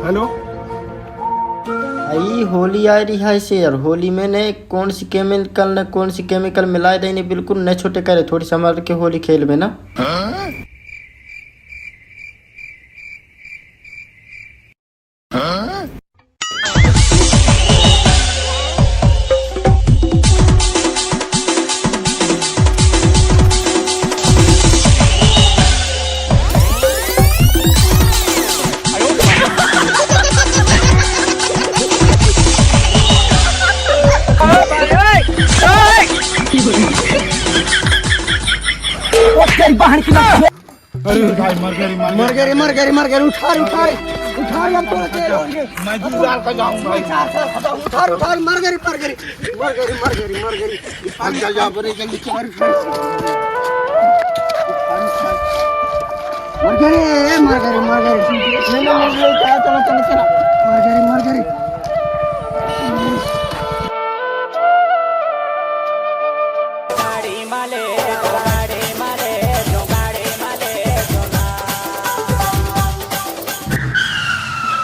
Hello. आई होली आ रही है से यार, होली में ने कौन सी केमिकल मिलाए देनी, बिल्कुल न छोटे करे, थोड़ी संभाल के होली खेल में ना। अरे भाई मर गए उठा अब तो तेरे होंगे। मैं 2 साल का जाऊं भाई। 4 साल खत्म उठा मर गई भाग जा बरे जल्दी चल मर गई नहीं चलो मर गई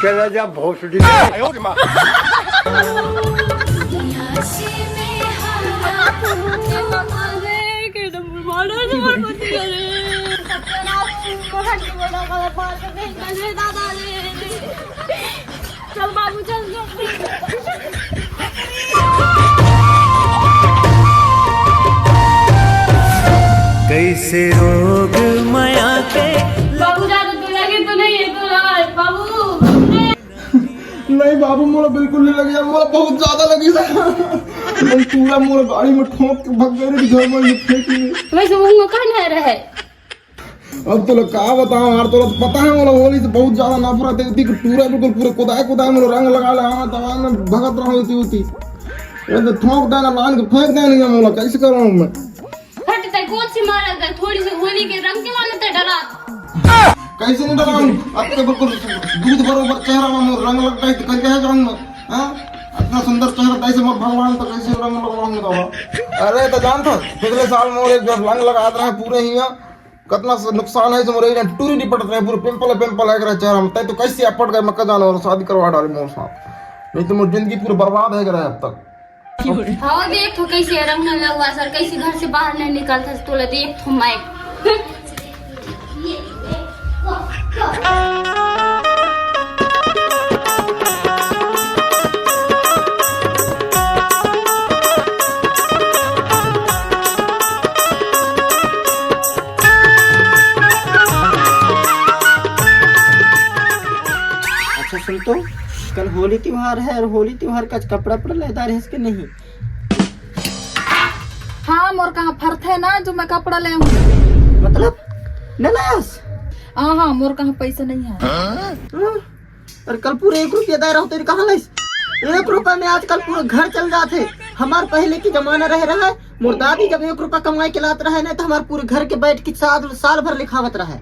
चला जा भोसड़ी। चल बाबू चल कैसे रोग माया के बाबू ज्यादा तो लगे तो नहीं है तो बाबू नहीं बाबू मोला बिल्कुल नहीं लगी, मोला बहुत ज्यादा लगी पूरा मोला गाड़ी में ठोक के भग गए घर में फेंकी। वैसे वो कहाँ नहीं रहे। अब तो क्या बताऊं यार, तो पता है मोला होली से बहुत ज्यादा नफरत है। पूरा बिल्कुल पूरे कुदाए मोला रंग लगा ले दवा में भगत रहा होती ये तो ठोक देना लान के फेंक देना मोला, कैसे करूं मैं। हट तक कौन सी मारा था, थोड़ी सी होली के रंग के मारने ते डरा कैसे नहीं डराऊं, अब तो बिल्कुल दूध बरोबर चेहरा में रंग लग गई तो कैसे रंग में इतना सुंदर चेहरा कैसे मैं भगवान तो कैसे रंग लगाऊंगा। अरे तो जानता पिछले साल मोरे जब रंग लगा रहे पूरे ही कितना नुकसान है, मोरे टूरी नहीं पड़ रहे, पूरे पिंपल है चेहरा में। तो कैसे अपट गए मैं जानो और शादी करवा डाली मोर साथ, नहीं तो मेरी जिंदगी पूरी बर्बाद है अब तक। हाँ देख तो कैसे रंग न लगवा सर, कैसे घर से बाहर नहीं निकलता तो देख तो मैं अच्छा सुन तो, कल होली त्योहार है और होली त्योहार का कपड़ा लेदार है इसके नहीं। हाँ मोर कहाँ फर्क है ना जो मैं कपड़ा ले आऊँ, मतलब न लायास। हाँ मोर कहाँ पैसा नहीं है। और कल पूरे 1 रुपया दे रहा हूँ, तेरे कहाँ लाइस 1 रुपया में आजकल पूरे घर चल जाते। हमारे पहले की जमाना रह रहा है, मोर दादी जब 1 रुपया कमाई के लात रहे ना तो हमारे पूरे घर के बैठ के साल भर लिखावत रहा है।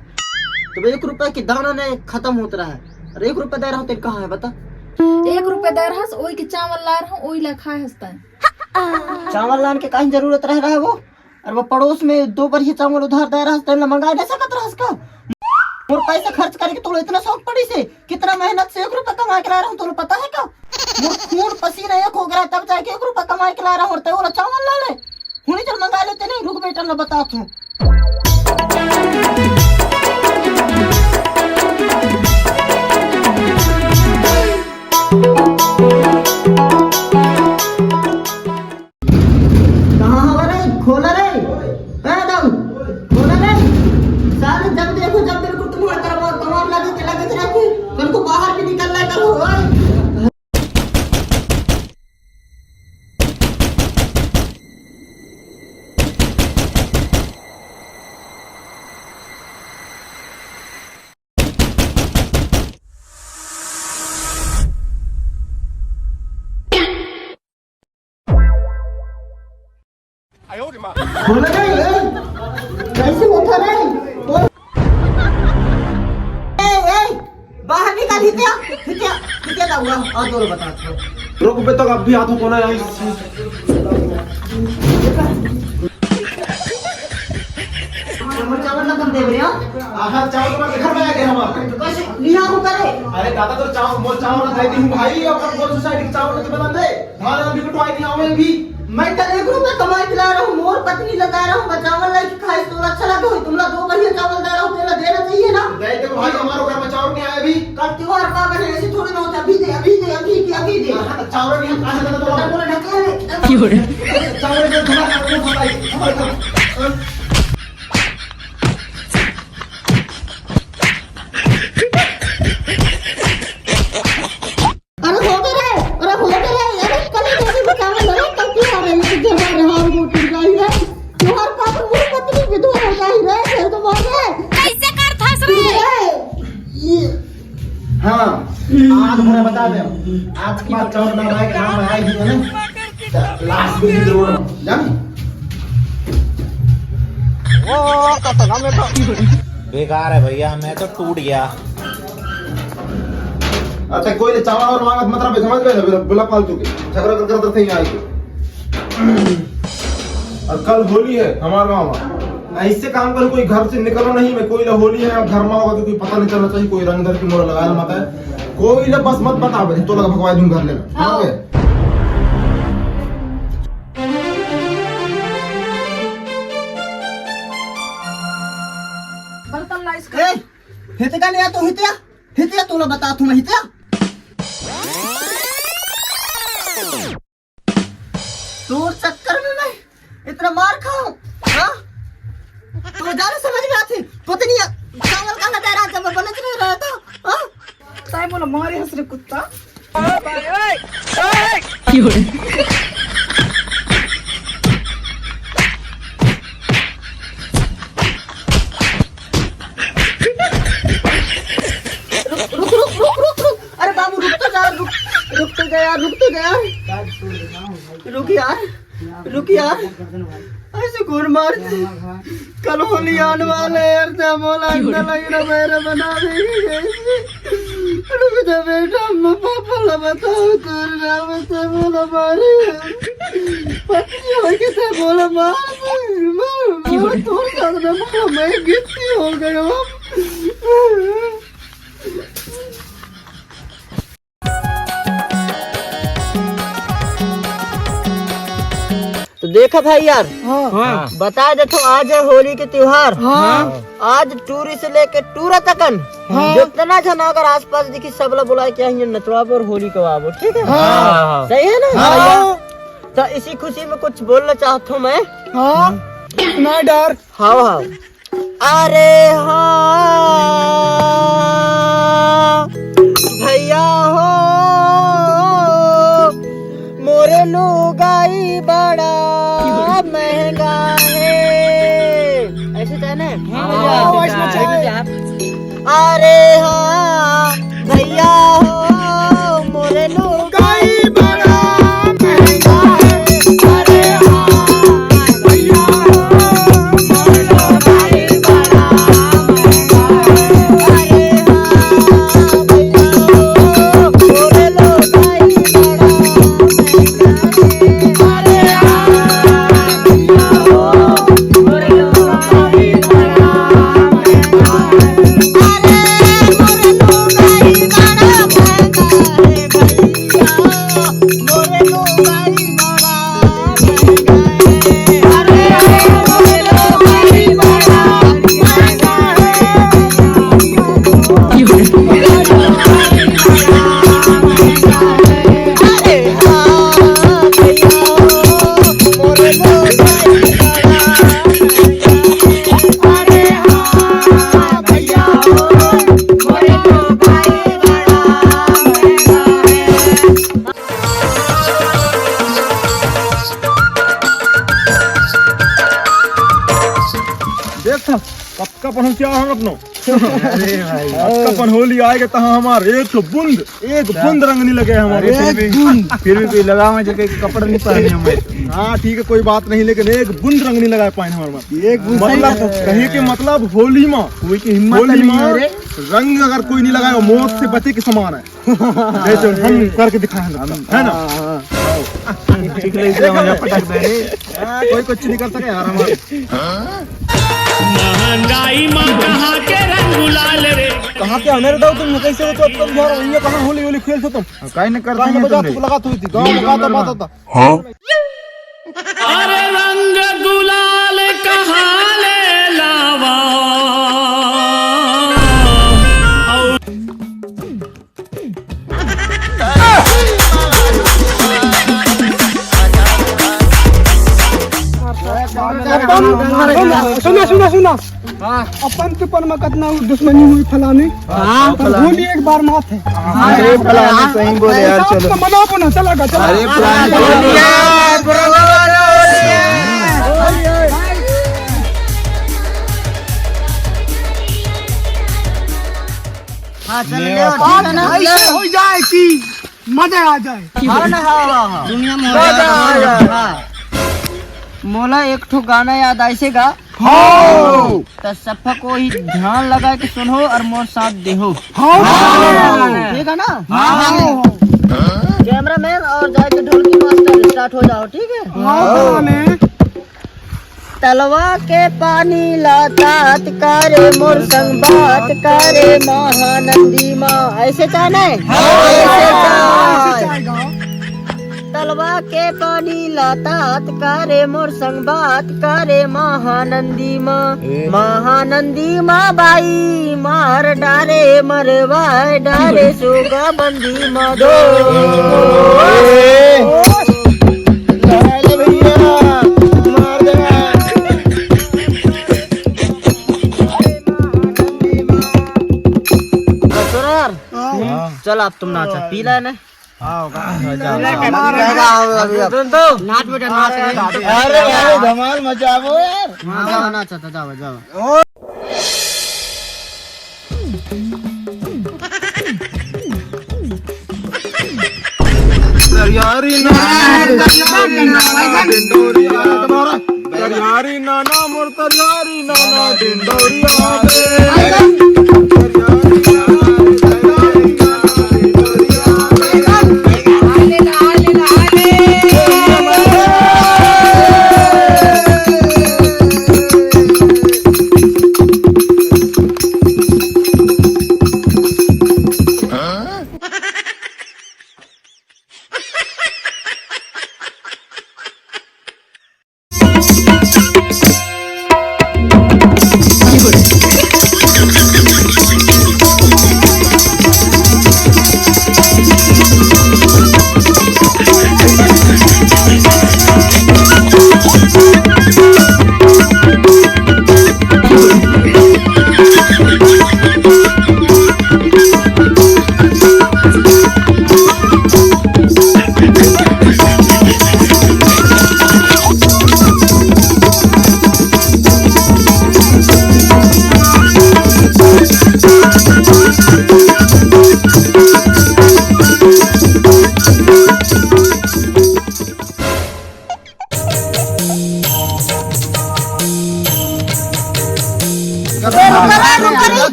तो 1 रुपया की दाना ने खत्म होता रहा है और 1 रुपया दे रहा हूँ, तेरे कहाँ है बता। 1 रुपया दे रहा है, ओई के चावल ला रहा हूँ, ओई ला खाए हंसता है। चावल लाने के कहीं जरूरत रह रहा है वो, और वो पड़ोस में 2 बार ही चावल उधार दे रहा है, मंगा नहीं सकता रहा उसका। और पैसा खर्च करके तो इतना शौक पड़ी से, कितना मेहनत से 1 रुपया कमा के ला रहा हूँ, तुम्हें पता है क्या। खून पसीना एक हो गया तब जाके 1 रुपया कमा के ला रहा हूँ, और चावल ला ले हुनी चल मंगा लेते। नहीं रुक बेटा मैं बताता हूँ। खोला रे खोला रे सारे, जब देखो जब बिल्कुल तुम्हारा तमाम लगे रहती, कल को बाहर भी निकलना करो। खोला रे कैसे उठा रे बाहर निकाल हित्या लाऊंगा और दोनों बताता हूँ। रुक बे तक अब भी हाथों को ना मोर चावल ना कम दे बरे हां आहा चावल तुम्हारे घर में आ गए हमारे तो कैसे लिया हूं करे अरे दादा तो चावल मोर चावल ना देती हूं भाई अपन बोल सोसाइटी के चावल तो बना दे धान अभी कटवाई नहीं आवे भी मैं तो 1 रुपया कमाई दिला रहा हूं मोर पत्नी लगा रहा हूं मैं चावल लेके खाए तो अच्छा लगे हो तुमला 2 बढ़िया चावल दे रहा हूं तेरा देना चाहिए ना दे दे भाई हमारे घर में चावल नहीं आया अभी कल त्योहार का बने ऐसे थोड़ी ना होता अभी दे अभी दे चावल नहीं कहां से देना तो बोले ढके चावल दे थोड़ा अरे हो गए अरे कल जैसे चावल लगा तब की आ रहे हैं घर में हार रोटी लाई है त्योहार का वो पत्नी विधवा हो जाई रे फिर तो मर गए कैसे कर थस रे हाँ आज मुझे बता दे आज की बात चावल बनाए के नाम आई थी ना लास्ट में जरूर जान ओ कतना में तो बेकार है भैया, मैं तो टूट गया। अच्छा कोई ने चावल और मांगत मतलब समझ गए बोला फालतू के झगड़ा कर थे यहाँ आए और कल होली है हमारे गांव में ऐसे काम करो कोई घर से निकलो नहीं मैं कोई होली है घर में होगा तो कोई पता नहीं चलना चाहिए कोई रंग धर के मोरा लगाया मत है कोई बस मत बता तो लगा भगवान दूं घर ले बर्तन लाइस ए हितका नहीं तो हितिया तू ना बता तू मैं हितिया तोर चक्कर में मैं इतना मार खाऊं हां तो जाने समझ में आती पत्नी चावल का दे रहा था मैं बनच नहीं रहा था हां ताई बोला मारे हंस रे कुत्ता अरे बाबू रुक तो जा रुक यार ऐसे कौन मार कल होली आने वाले यार से बोला इतना लग रहा मेरा बना देगी रुक जा बेटा मैं पापा ला बताओ तेरे नाम से बोला मारे पत्नी हो के से बोला मार तोड़ साथ में बोला मैं गिफ्टी हो गया तो देखा भाई यार हाँ। बता दे तो आज है होली के त्योहार हाँ। आज टूरी से लेके टूरा तकन हाँ। जितना जना अगर आसपास दिखी सब लोग बुलाए क्या नचवाबो और होली कवाबो ठीक है हाँ। सही है ना हाँ। तो इसी खुशी में कुछ बोलना चाहता हूँ मैं हाँ ना डर हाँ हाँ अरे हाँ भैया हो मोरे लुगाई बड़ा महंगा है ऐसे चाहे अरे हाँ भैया हो मोरे लुगाई बड़ा महंगा है अरे हाँ भैया हो मोरे लुगाई बड़ा महंगा है अरे हाँ भैया हो मोरे लुगाई हम क्या हम अपनो अरे भाई अपन होली आएगा तो हमारे एक बूंद रंग नहीं लगे हमारे फिर भी कोई लगा जो कपड़ा नहीं पहने हमें हाँ ठीक है कोई बात नहीं लेकिन एक बूंद रंग नहीं लगा पाए हमारे मतलब कहीं के मतलब होली में होली में रंग अगर कोई नहीं लगाए मौत से बचे के समान है जैसे हम करके दिखाएंगे है ना कोई कुछ नहीं कर सके यार हमारे महंगाई माँ कहाँ के रंग गुलाल रे। कहाँ के अनर दाऊ तुम कैसे हो तो तुम यार ये कहाँ होली होली खेलते तुम काहे नहीं करते कहाँ हैं बजा तुम तू लगा हुई थी गाँव में गाता बात था। अरे रंग गुलाल कहाँ ले लावा। सुना सुना सुना अपन के पर में कितना दुश्मनी हुई फलाने होली एक बार माफ है। अरे फलाने सही बोले यार चलो मनाओ ना चलेगा चलो। अरे फलाने हाँ चल ले आओ, ठीक है ना? ऐसे हो जाए कि मजा आ जाए। हाँ ना, हाँ दुनिया में हाँ। मोला एक ठो गाना याद आइसेगा तो सबका कोई ध्यान लगा के सुनो और मोर साथ देहो, ठीक है ना? कैमरा मैन और जाके ढोलकी मास्टर स्टार्ट हो जाओ, ठीक है? तलवा के पानी लातात करे मोर संग बात करे महानंदी माँ, ऐसे चाहे तलवा के पानी लातात करे मोर संग बात करे महानंदी माँ, महानंदी माँ बाई मार डारे मरवाए डारे सोगा बंदी माँ दो। चल अब तुम नाचा पीला है ना? नाच बेटा नाच। अरे धमाल मचाओ यार। जाओ नाचा था, जाओ जाओ। यारी नाना मोर तरियारी नाना डिंडोरिया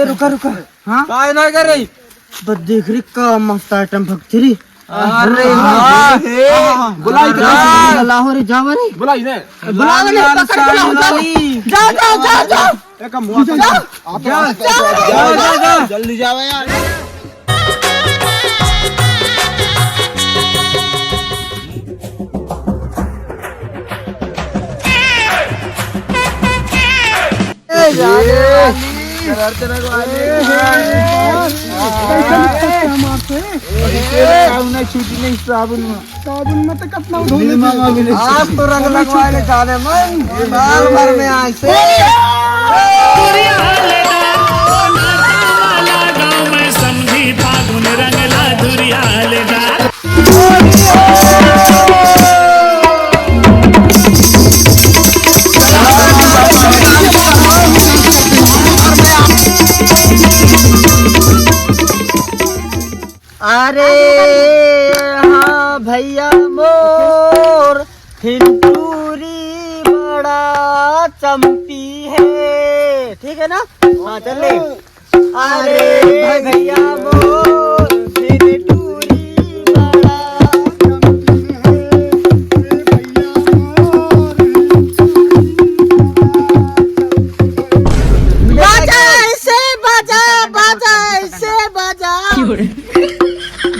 रुका रुका हाँ काय नहीं कर रही बस देख रही का मस्त आइटम भक्ति रही। अरे बुलाई लाहौरी जावा नहीं बुलाई ने बुलावा नहीं पकड़ के लाओ, जाओ जाओ जाओ जाओ एक मुंह से जल्दी जाओ यार। साबुन में तो कितना आज तो रंग लगवाने जाने मन साल भर में आज से गाँव में समझी फागुन रंगला धुरियालेदार। अरे हाँ भैया मोर हिंदूरी बड़ा चंपी है, ठीक है ना? हाँ चल ले। अरे भैया मोर हिंदूरी बड़ा चंपी है,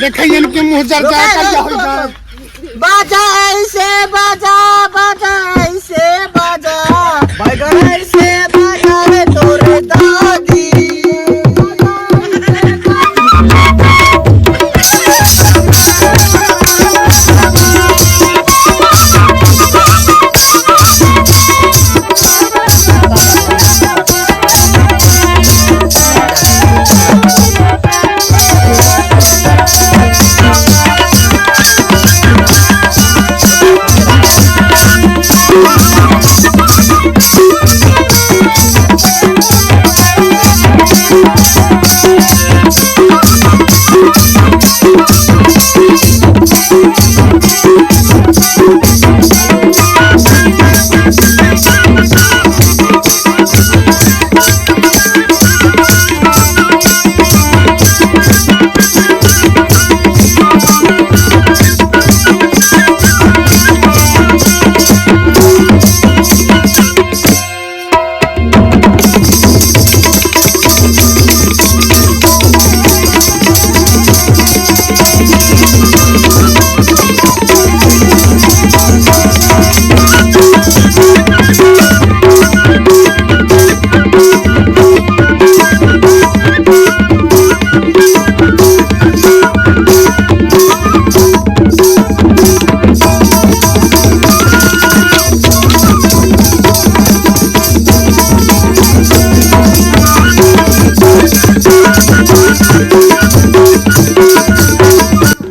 देखिए इनके मुंह जर जा कर जा होई जा बाजा ऐसे बाजा बाजा ऐसे बाजा ऐसे बाजा रे तोरे दादी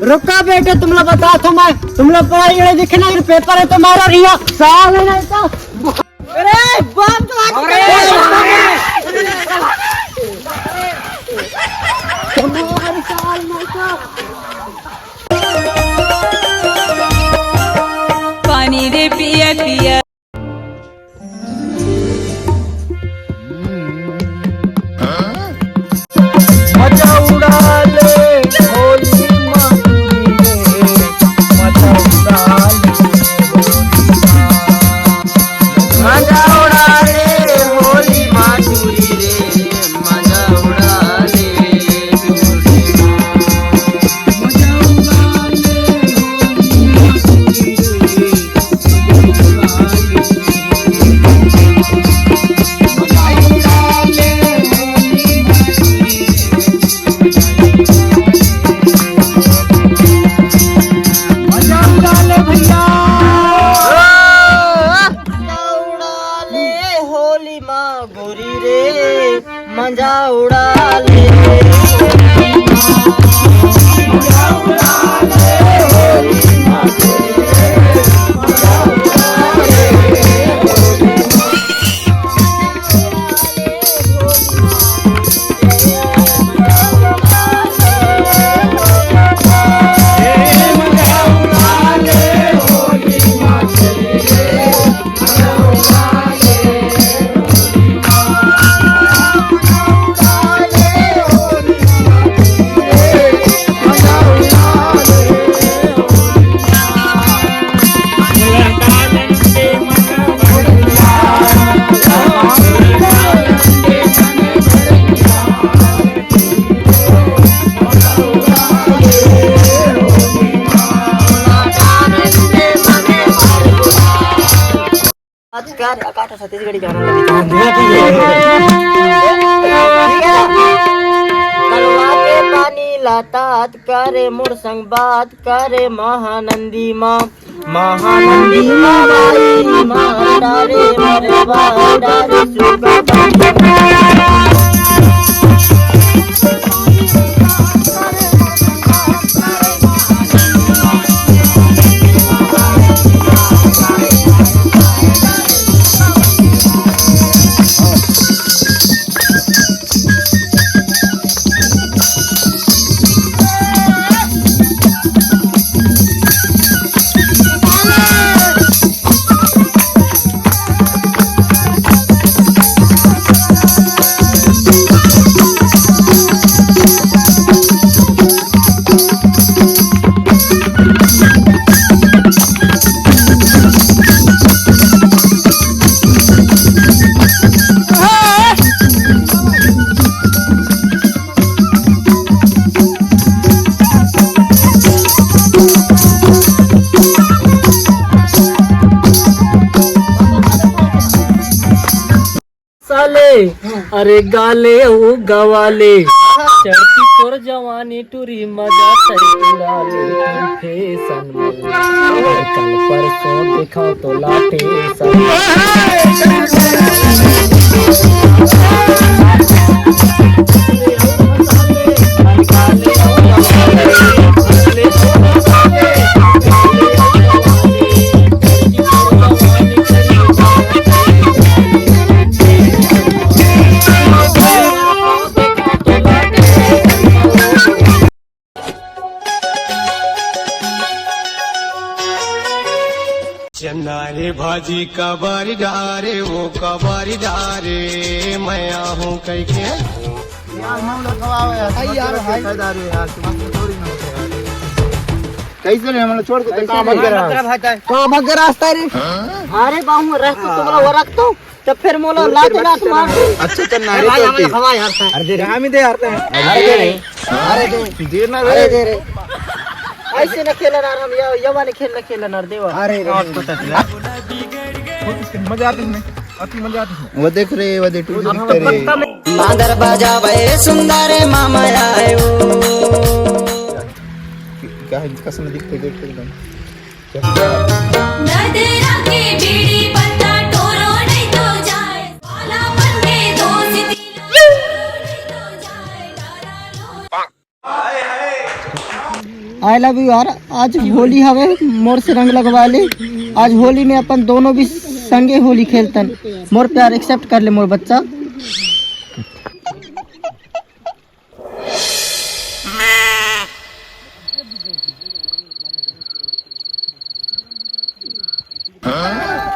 रुका बेटे तुम लोग बता तुम लोग पढ़ाई लिखना पेपर है तुम्हारा रिया साल है ना अरे बाप पानी रे पिया पिया मजा उड़ा ले होली मजा उड़ा ले होली माधुरी रे मजा उड़ा ले मजा उड़ा ले छत्तीसगढ़ी गाना कलवा के पानी लातात करे मोर संग बात करे महानंदी माँ बाई माँ डारे मरे बा डारे सुगा साले अरे गाले ओ गवाले चढ़ती तोर जवानी टूरी मजा उड़ा ले तुम फैशन में कल परसों दिखा तो लाटे चन्ना रे भाजी कबारी डारे वो कबारी डारे मैं हूँ कई के कैसे नहीं हम लोग छोड़ के कहाँ भाग रहा है? कहाँ भाग के रास्ता रे? अरे बाहू रख तो तुम्हारा वो रख तो तब फिर मोला लात लात मार अच्छा चल ना रे चलती अरे दे हम ही दे हारते हैं अरे दे देर ना अरे दे रे ऐसे न खेलना हम ये वाले खेलना देवा अरे मजा आती है अति मजा आती है वो देख रे वो देख टूट दिखते रे मादर बाजा बे सुंदर मामा आयो क्या है इसका समय दिखते देखते एकदम नदरा के बीड़ी पत्ता टोरो नहीं तो जाए वाला बनके दोस्ती नहीं तो जाए आई लव यू यार। आज होली हवे मोर से रंग लगवा ले। आज होली में अपन दोनों भी संगे होली खेलतन। मोर प्यार एक्सेप्ट कर ले मोर बच्चा। हाँ?